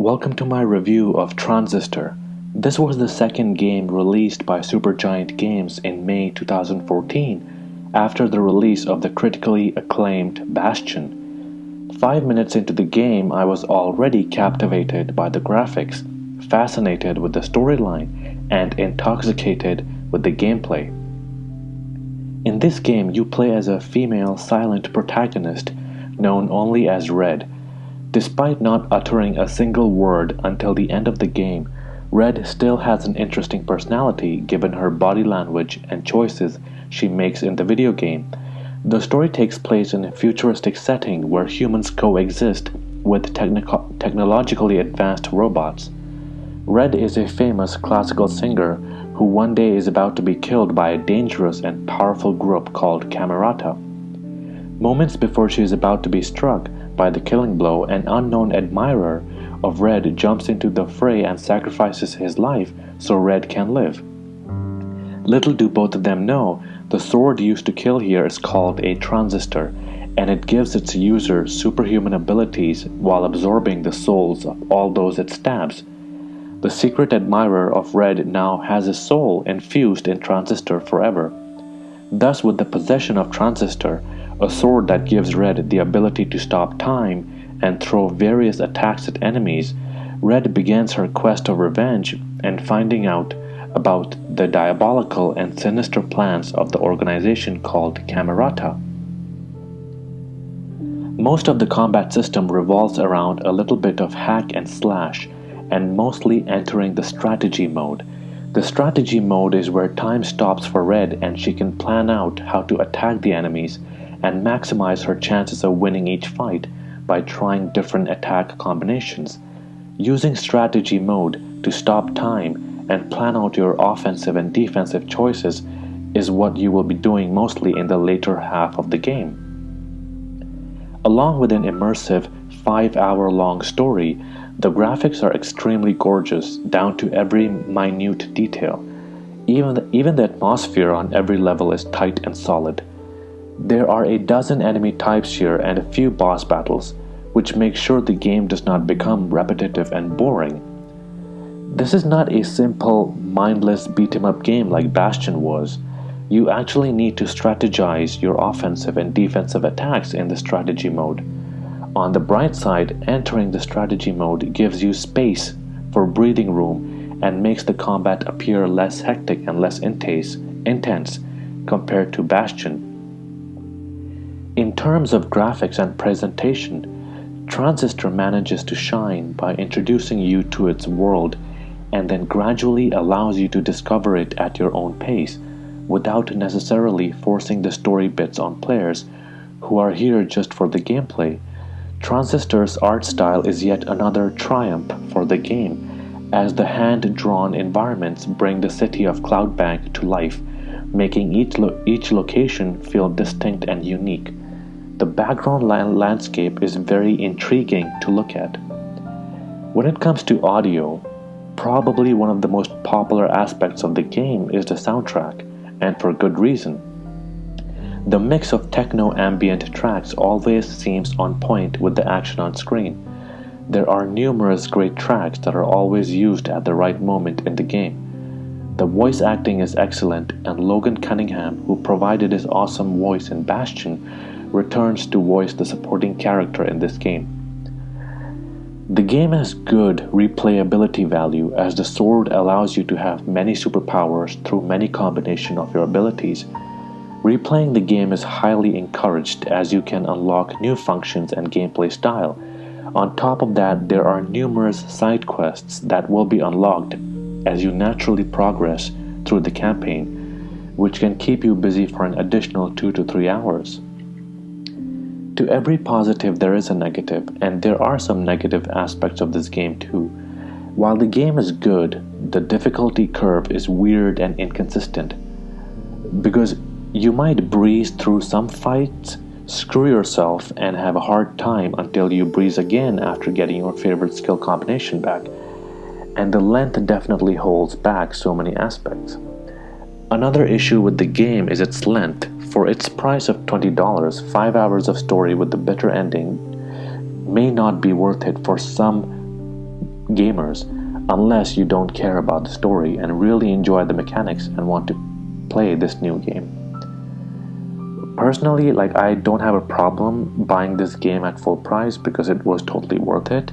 Welcome to my review of Transistor. This was the second game released by Supergiant Games in May 2014, after the release of the critically acclaimed Bastion. 5 minutes into the game, I was already captivated by the graphics, fascinated with the storyline, and intoxicated with the gameplay. In this game, you play as a female silent protagonist known only as Red. Despite not uttering a single word until the end of the game, Red still has an interesting personality given her body language and choices she makes in the video game. The story takes place in a futuristic setting where humans coexist with technologically advanced robots. Red is a famous classical singer who one day is about to be killed by a dangerous and powerful group called Camerata. Moments before she is about to be struck by the killing blow, an unknown admirer of Red jumps into the fray and sacrifices his life so Red can live. Little do both of them know, the sword used to kill here is called a transistor, and it gives its user superhuman abilities while absorbing the souls of all those it stabs. The secret admirer of Red now has his soul infused in Transistor forever. Thus, with the possession of Transistor, a sword that gives Red the ability to stop time and throw various attacks at enemies, Red begins her quest of revenge and finding out about the diabolical and sinister plans of the organization called Camerata. Most of the combat system revolves around a little bit of hack and slash, and mostly entering the strategy mode. The strategy mode is where time stops for Red and she can plan out how to attack the enemies and maximize her chances of winning each fight by trying different attack combinations. Using strategy mode to stop time and plan out your offensive and defensive choices is what you will be doing mostly in the later half of the game. Along with an immersive 5-hour-long story, the graphics are extremely gorgeous down to every minute detail. Even the atmosphere on every level is tight and solid. There are a dozen enemy types here and a few boss battles, which make sure the game does not become repetitive and boring. This is not a simple, mindless beat-em-up game like Bastion was. You actually need to strategize your offensive and defensive attacks in the strategy mode. On the bright side, entering the strategy mode gives you space for breathing room and makes the combat appear less hectic and less intense compared to Bastion. In terms of graphics and presentation, Transistor manages to shine by introducing you to its world and then gradually allows you to discover it at your own pace without necessarily forcing the story bits on players who are here just for the gameplay. Transistor's art style is yet another triumph for the game, as the hand-drawn environments bring the city of Cloudbank to life, making each location feel distinct and unique. The background landscape is very intriguing to look at. When it comes to audio, probably one of the most popular aspects of the game is the soundtrack, and for good reason. The mix of techno-ambient tracks always seems on point with the action on screen. There are numerous great tracks that are always used at the right moment in the game. The voice acting is excellent, and Logan Cunningham, who provided his awesome voice in Bastion, returns to voice the supporting character in this game. The game has good replayability value, as the sword allows you to have many superpowers through many combinations of your abilities. Replaying the game is highly encouraged, as you can unlock new functions and gameplay style. On top of that, there are numerous side quests that will be unlocked as you naturally progress through the campaign, which can keep you busy for an additional 2 to 3 hours. To every positive there is a negative, and there are some negative aspects of this game too. While the game is good, the difficulty curve is weird and inconsistent, because you might breeze through some fights, screw yourself, and have a hard time until you breeze again after getting your favorite skill combination back, and the length definitely holds back so many aspects. Another issue with the game is its length. For its price of $20, 5 hours of story with the bitter ending may not be worth it for some gamers unless you don't care about the story and really enjoy the mechanics and want to play this new game. Personally, I don't have a problem buying this game at full price because it was totally worth it.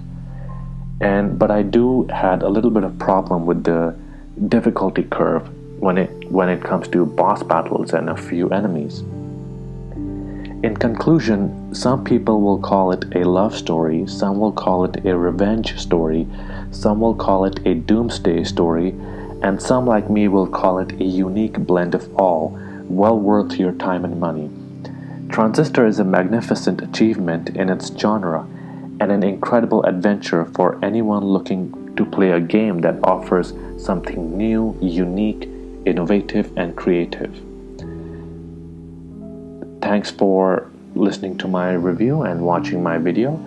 But I do had a little bit of problem with the difficulty curve when it comes to boss battles and a few enemies. In conclusion, some people will call it a love story, some will call it a revenge story, some will call it a doomsday story, and some like me will call it a unique blend of all, well worth your time and money. Transistor is a magnificent achievement in its genre and an incredible adventure for anyone looking to play a game that offers something new, unique, innovative, and creative. Thanks for listening to my review and watching my video.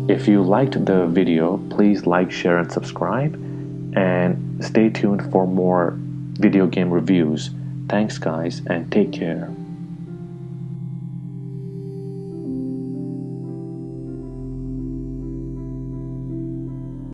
If you liked the video, please like, share, and subscribe, and stay tuned for more video game reviews. Thanks guys, and take care.